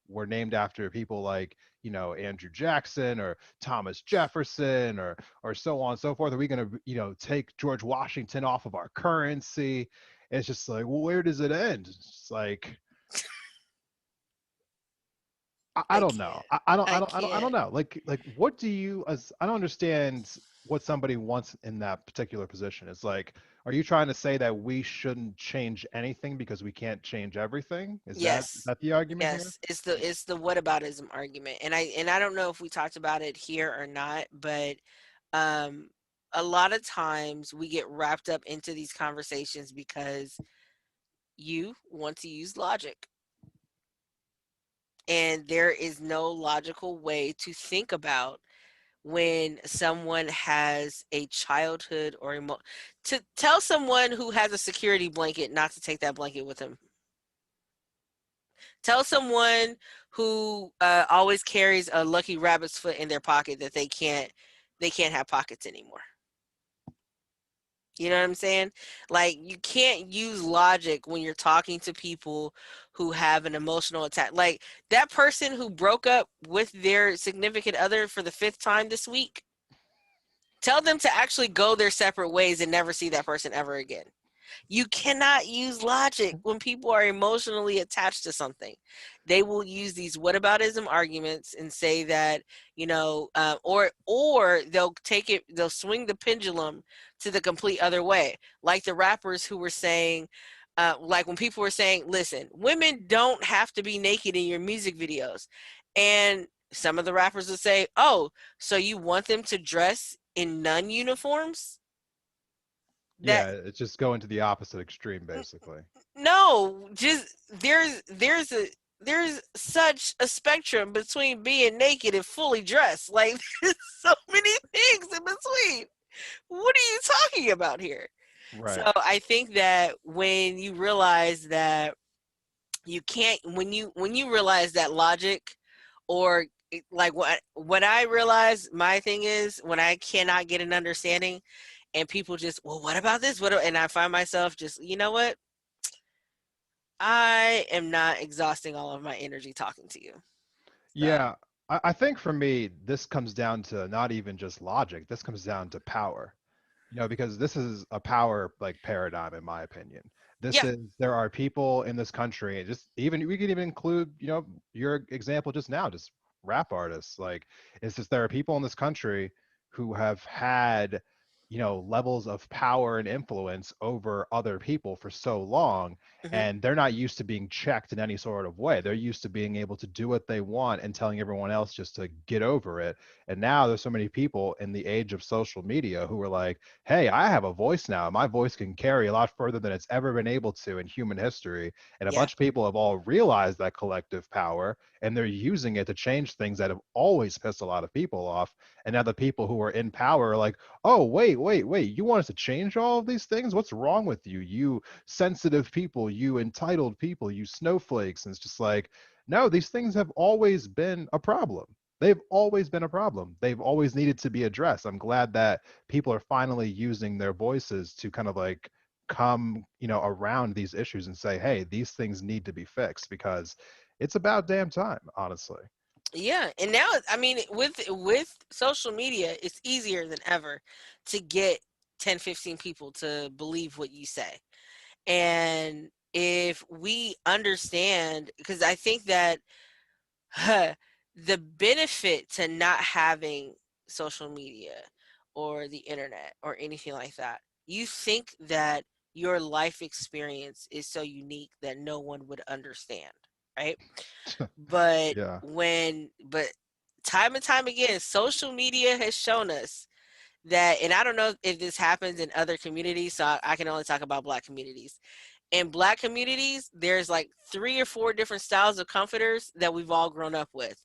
were named after people like, Andrew Jackson or Thomas Jefferson or so on and so forth? Are we going to, take George Washington off of our currency? It's just like, well, where does it end? It's like, I I don't can't. know. I don't I can't. know. Like what do you as I don't understand what somebody wants in that particular position. It's like, are you trying to say that we shouldn't change anything because we can't change everything? Is Yes. that the argument here? Yes. It's the whataboutism argument. And I don't know if we talked about it here or not, but um a lot of times we get wrapped up into these conversations because you want to use logic. And there is no logical way to think about when someone has a childhood or to tell someone who has a security blanket not to take that blanket with them. Tell someone who always carries a lucky rabbit's foot in their pocket that they can't have pockets anymore. You know what I'm saying? Like, you can't use logic when you're talking to people who have an emotional attack. Like that person who broke up with their significant other for the fifth time this week. Tell them to actually go their separate ways and never see that person ever again. You cannot use logic when people are emotionally attached to something. They will use these whataboutism arguments and say that, or they'll swing the pendulum to the complete other way, like the rappers who were saying, like when people were saying, "Listen, women don't have to be naked in your music videos," and some of the rappers would say, "Oh, so you want them to dress in nun uniforms?" That Yeah, it's just going to the opposite extreme basically. No, just there's such a spectrum between being naked and fully dressed. Like there's so many things in between. What are you talking about here? So Right. I think that when you realize that you can't, when you realize that logic, or like what I realize, my thing is when I cannot get an understanding, and people just, well, what about this? And I find myself just, you know what? I am not exhausting all of my energy talking to you. So, Yeah, I think for me, this comes down to not even just logic. This comes down to power. Because this is a power like paradigm in my opinion. This yeah. is there are people in this country, just even we could even include, your example just now, just rap artists. Like it's just there are people in this country who have had, levels of power and influence over other people for so long, hmm and they're not used to being checked in any sort of way. They're used to being able to do what they want and telling everyone else just to get over it. And now there's so many people in the age of social media who are like, hey, I have a voice now. My voice can carry a lot further than it's ever been able to in human history. And a Yeah. bunch of people have all realized that collective power, and they're using it to change things that have always pissed a lot of people off. And now the people who are in power are like, oh, wait. You want us to change all of these things? What's wrong with you? You sensitive people, you entitled people, you snowflakes. And it's just like, No, these things have always been a problem. They've always been a problem. They've always needed to be addressed. I'm glad that people are finally using their voices to kind of like come, around these issues and say, hey, these things need to be fixed because it's about damn time, honestly. Yeah, and now I mean with social media, it's easier than ever to get 10, 15 people to believe what you say. And if we understand, because I think that the benefit to not having social media or the internet or anything like that, you think that your life experience is so unique that no one would understand, right? But Yeah. but time and time again, social media has shown us that, and I don't know if this happens in other communities, so I can only talk about Black communities. In Black communities, there's like 3 or 4 different styles of comforters that we've all grown up with.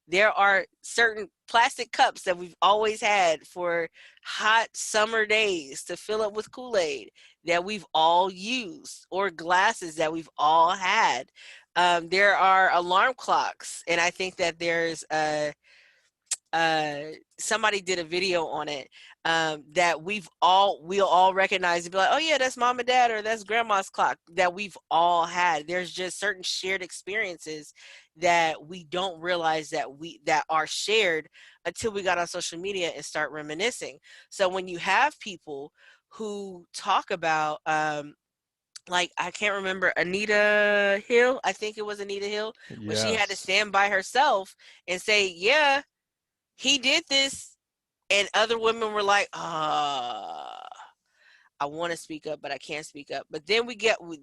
There are certain plastic cups that we've always had for hot summer days to fill up with Kool-Aid that we've all used, or glasses that we've all had. There are alarm clocks, and I think that there's uh somebody did a video on it, that we'll all recognize and be like, oh yeah, that's mom and dad, or that's grandma's clock, that we've all had. There's just certain shared experiences that we don't realize that are shared until we got on social media and start reminiscing. So when you have people who talk about, like, I can't remember, Anita Hill, I think it was Anita Hill, when she had to Yes. stand by herself and say, yeah, he did this, and other women were like, I want to speak up, but I can't speak up. But then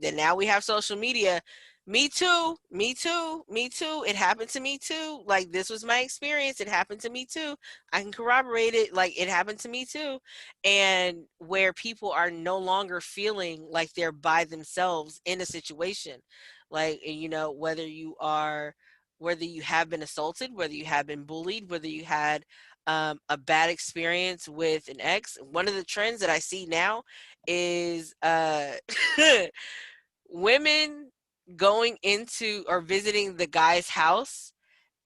then now we have social media. Me too, me too, me too. It happened to me too. Like, this was my experience. It happened to me too. I can corroborate it. Like, it happened to me too. And where people are no longer feeling like they're by themselves in a situation. Like, whether you have been assaulted, whether you have been bullied, whether you had a bad experience with an ex. One of the trends that I see now is women going into or visiting the guy's house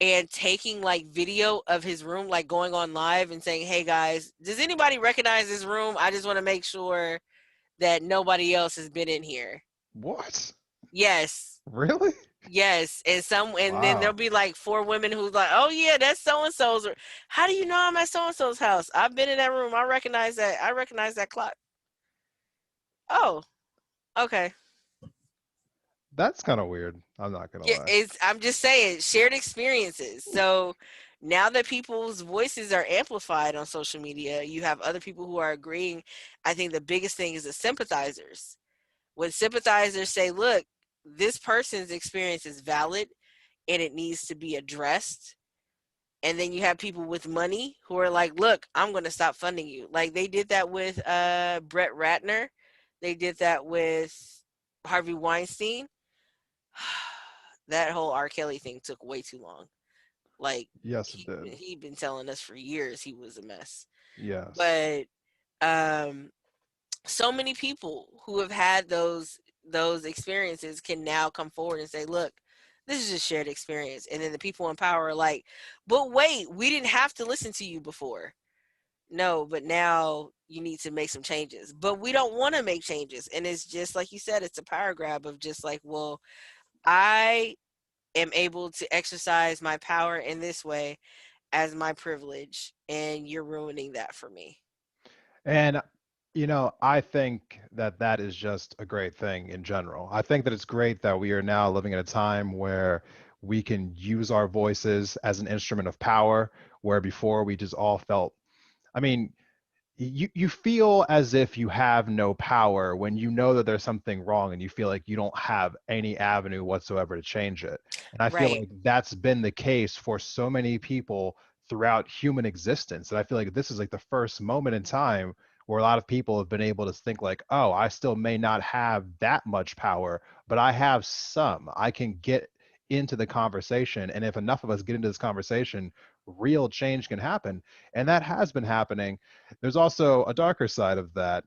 and taking like video of his room, like going on live and saying, hey guys, does anybody recognize this room? I just want to make sure that nobody else has been in here. What? Yes. Really? Yes, and then there'll Wow. be like 4 women who's like, "Oh yeah, that's so and so's." How do you know I'm at so and so's house? I've been in that room. I recognize that. I recognize that clock. Oh, okay. That's kind of weird. I'm not gonna Yeah, lie. I'm just saying, shared experiences. So now that people's voices are amplified on social media, you have other people who are agreeing. I think the biggest thing is the sympathizers. When sympathizers say, "Look, this person's experience is valid and it needs to be addressed." And then you have people with money who are like, look, I'm going to stop funding you. Like, they did that with Brett Ratner. They did that with Harvey Weinstein. That whole R. Kelly thing took way too long. Like, Yes, it did. he'd been telling us for years he was a mess. Yes. But um, so many people who have had those experiences can now come forward and say, look, this is just shared experience. And then the people in power are like, but wait, we didn't have to listen to you before. No, but now you need to make some changes. But we don't want to make changes. And it's just like you said, it's a power grab of just like, well, I am able to exercise my power in this way as my privilege, and you're ruining that for me. And I think that that is just a great thing in general. I think that it's great that we are now living in a time where we can use our voices as an instrument of power, where before we just all felt, I mean, you feel as if you have no power when you know that there's something wrong and you feel like you don't have any avenue whatsoever to change it. And I feel Right. like that's been the case for so many people throughout human existence. And I feel like this is like the first moment in time where a lot of people have been able to think like, oh, I still may not have that much power, but I have some. I can get into the conversation. And if enough of us get into this conversation, real change can happen. And that has been happening. There's also a darker side of that,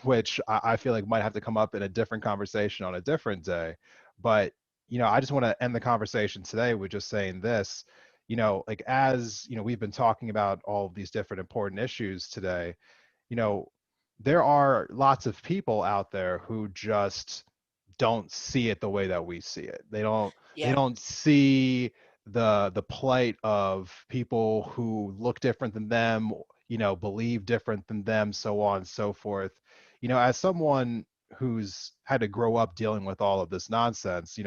which I feel like might have to come up in a different conversation on a different day. But I just want to end the conversation today with just saying this. Like, as we've been talking about all of these different important issues today. you know, there are lots of people out there who just don't see it the way that we see it. They Yeah. don't see the plight of people who look different than them, believe different than them, so on and so forth. As someone who's had to grow up dealing with all of this nonsense,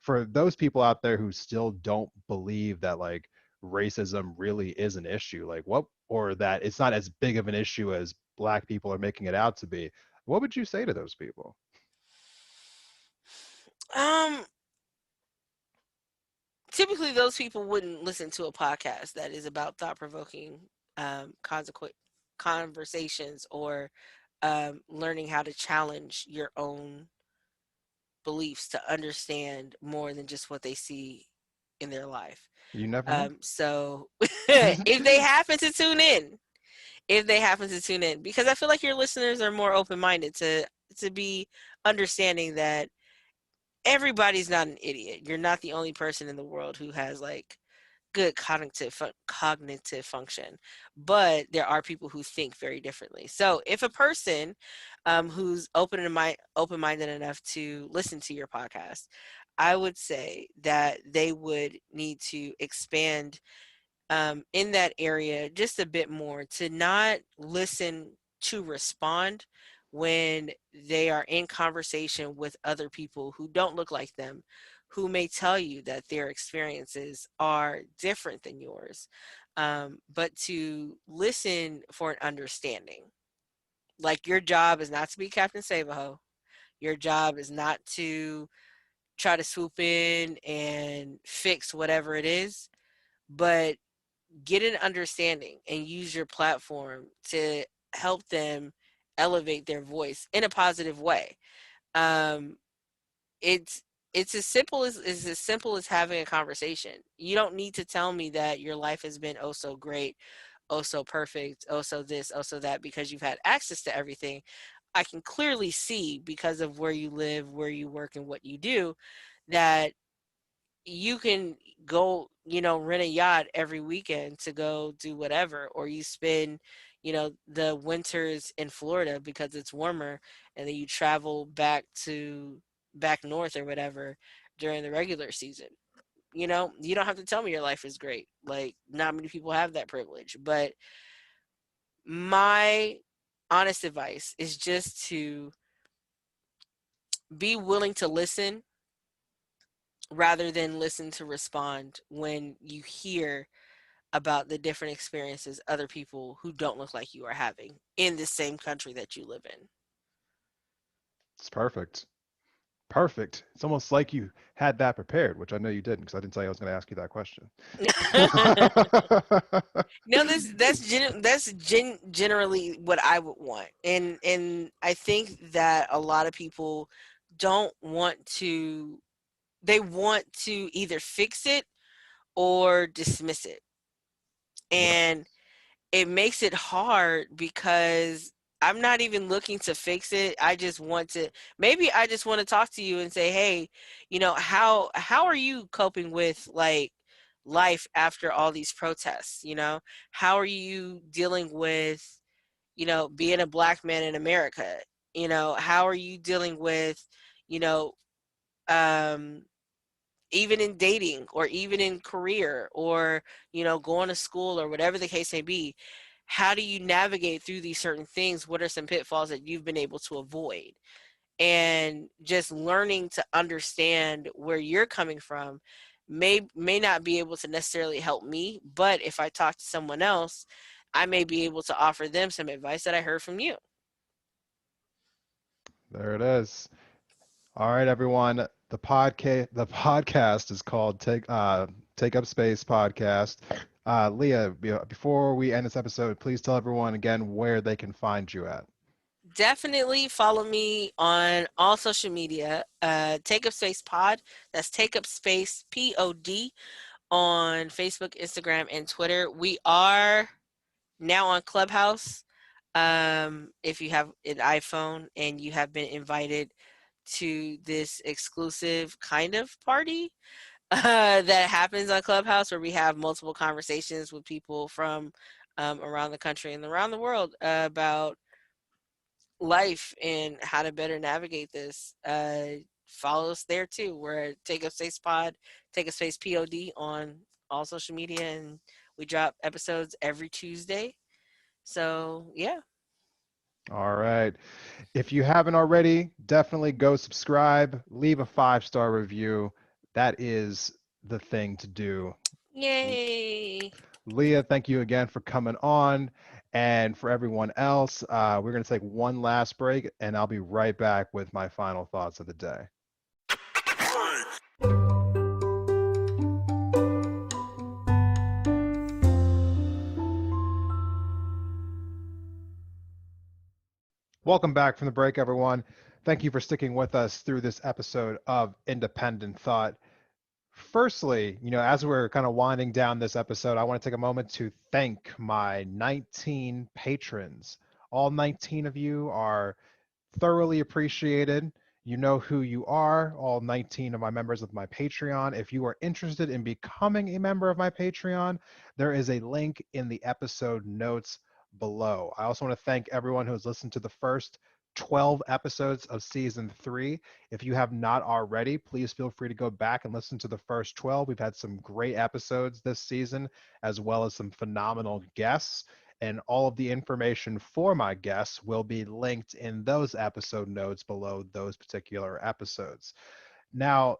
for those people out there who still don't believe that like racism really is an issue, like what, or that it's not as big of an issue as black people are making it out to be, what would you say to those people? Um, Typically those people wouldn't listen to a podcast that is about thought-provoking consequent conversations, or learning how to challenge your own beliefs to understand more than just what they see in their life. You never know. So if they happen to tune in, because I feel like your listeners are more open-minded to be understanding that everybody's not an idiot. You're not the only person in the world who has like good cognitive function, but there are people who think very differently. So if a person who's open-minded enough to listen to your podcast, I would say that they would need to expand in that area just a bit more, to not listen to respond when they are in conversation with other people who don't look like them, who may tell you that their experiences are different than yours, but to listen for an understanding. Like, your job is not to be Captain Save-A-Ho. Your job is not to try to swoop in and fix whatever it is, but get an understanding and use your platform to help them elevate their voice in a positive way. Um, it's it's as simple as having a conversation. You don't need to tell me that your life has been oh so great, oh so perfect, oh so this, oh so that, because you've had access to everything. I can clearly see, because of where you live, where you work, and what you do, that you can go, rent a yacht every weekend to go do whatever, or you spend, the winters in Florida because it's warmer, and then you travel back north or whatever during the regular season. You don't have to tell me your life is great. Like, not many people have that privilege, but my honest advice is just to be willing to listen rather than listen to respond when you hear about the different experiences other people who don't look like you are having in the same country that you live It's perfect. Perfect. It's almost like you had that prepared, which I know you didn't, because I didn't tell you I was going to ask you that question. in. No, generally what I would want, and I think that a lot of people don't want to. They want to either fix it or dismiss it, Right. and it makes it hard because I'm not even looking to fix it. I just want to talk to you and say, hey, how are you coping with like life after all these protests? How are you dealing with, being a black man in America? How are you dealing with, you know, um, even in dating, or even in career, or going to school, or whatever the case may be? How do you navigate through these certain things? What are some pitfalls that you've been able to avoid? And just learning to understand where you're coming from may not be able to necessarily help me, but if I talk to someone else, I may be able to offer them some advice that I heard from you. There it is. All right, everyone. The podcast is called Take Up Space Podcast. Leah, before we end this episode, please tell everyone again where they can find you at. Definitely follow me on all social media. Take Up Space Pod. That's Take Up Space Pod on Facebook, Instagram, and Twitter. We are now on Clubhouse. If you have an iPhone and you have been invited to this exclusive kind of party that happens on Clubhouse, where we have multiple conversations with people from around the country and around the world about life and how to better navigate this. Follow us there too. We're Take a Space Pod, Take a Space POD on all social media, and we drop episodes every Tuesday. So yeah. All right. If you haven't already, definitely go subscribe, leave a 5-star review. That is the thing to do. Yay. Leah, thank you again for coming on. And for everyone else, we're going to take one last break, and I'll be right back with my final thoughts of the day. Welcome back from the break, everyone. Thank you for sticking with us through this episode of Independent Thought. Firstly, as we're kind of winding down this episode, I want to take a moment to thank my 19 patrons. All 19 of you are thoroughly appreciated. You know who you are, all 19 of my members of my Patreon. If you are interested in becoming a member of my Patreon, there is a link in the episode notes below. I also want to thank everyone who has listened to the first 12 episodes of season 3. If you have not already, please feel free to go back and listen to the first 12. We've had some great episodes this season, as well as some phenomenal guests. And all of the information for my guests will be linked in those episode notes below those particular episodes. Now,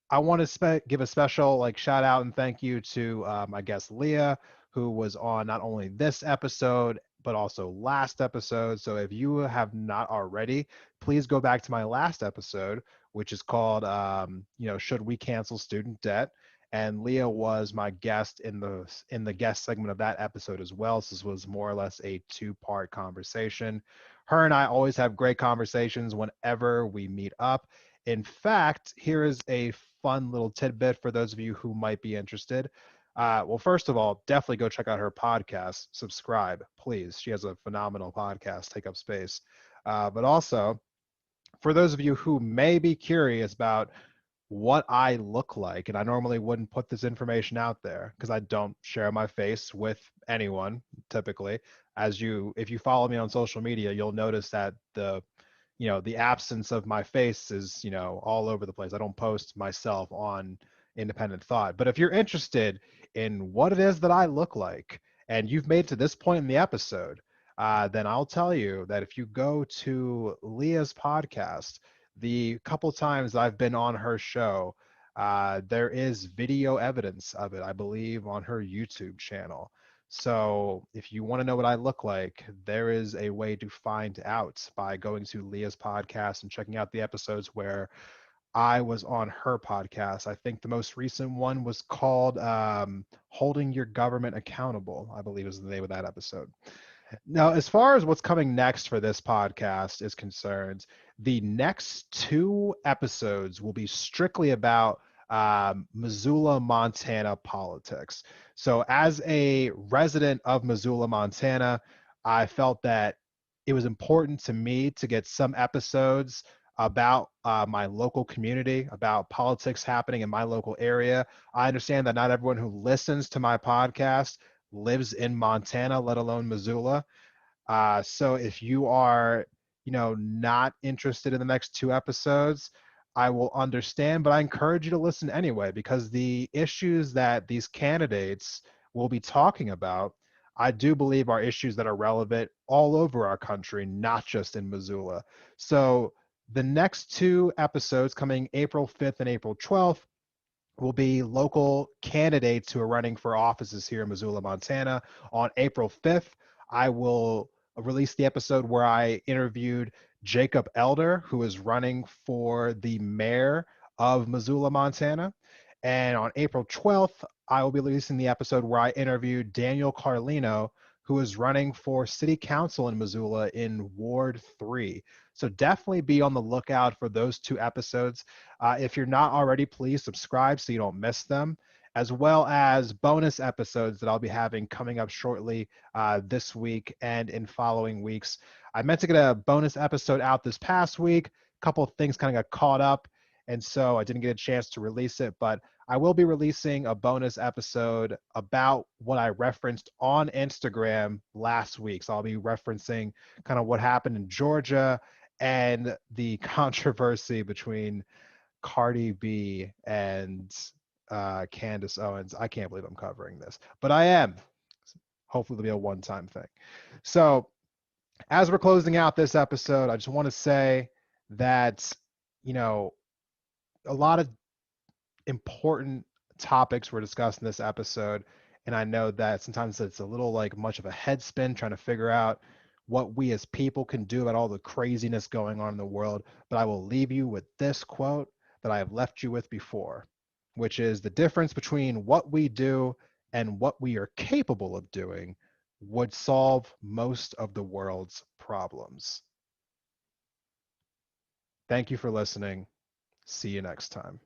I want to give a special shout out and thank you to my guest Leah, who was on not only this episode but also last episode. So if you have not already, please go back to my last episode, which is called Should We Cancel Student Debt? And Leah was my guest in the guest segment of that episode as well. So this was more or less a 2-part conversation. Her and I always have great conversations whenever we meet up. In fact, here is a fun little tidbit for those of you who might be interested. Well, first of all, definitely go check out her podcast. Subscribe, please. She has a phenomenal podcast, Take Up Space. But also, for those of you who may be curious about what I look like, and I normally wouldn't put this information out there because I don't share my face with anyone typically. If you follow me on social media, you'll notice that the absence of my face is, all over the place. I don't post myself on Independent Thought. But if you're interested in what it is that I look like, and you've made to this point in the episode, then I'll tell you that if you go to Leah's podcast, the couple times I've been on her show, there is video evidence of it, I believe, on her YouTube channel. So if you want to know what I look like, there is a way to find out by going to Leah's podcast and checking out the episodes where I was on her podcast. I think the most recent one was called Holding Your Government Accountable, I believe is the name of that episode. Now, as far as what's coming next for this podcast is concerned, the next 2 episodes will be strictly about Missoula, Montana politics. So as a resident of Missoula, Montana, I felt that it was important to me to get some episodes about my local community, about politics happening in my local area. I understand that not everyone who listens to my podcast lives in Montana, let alone Missoula. So if you are, not interested in the next 2 episodes, I will understand, but I encourage you to listen anyway, because the issues that these candidates will be talking about, I do believe are issues that are relevant all over our country, not just in Missoula. So the next 2 episodes coming April 5th and April 12th will be local candidates who are running for offices here in Missoula, Montana. On April 5th, I will release the episode where I interviewed Jacob Elder, who is running for the mayor of Missoula, Montana. And on April 12th, I will be releasing the episode where I interviewed Daniel Carlino, who is running for city council in Missoula in Ward 3. So definitely be on the lookout for those 2 episodes. If you're not already, please subscribe so you don't miss them, as well as bonus episodes that I'll be having coming up shortly this week and in following weeks. I meant to get a bonus episode out this past week, couple of things kind of got caught up, and so I didn't get a chance to release it, but I will be releasing a bonus episode about what I referenced on Instagram last week. So I'll be referencing kind of what happened in Georgia and the controversy between Cardi B and Candace Owens. I can't believe I'm covering this, but I am. Hopefully it'll be a one-time thing. So as we're closing out this episode, I just want to say that, you know, a lot of important topics were discussed in this episode. And I know that sometimes it's a little like much of a head spin trying to figure out what we as people can do about all the craziness going on in the world. But I will leave you with this quote that I have left you with before, which is the difference between what we do and what we are capable of doing would solve most of the world's problems. Thank you for listening. See you next time.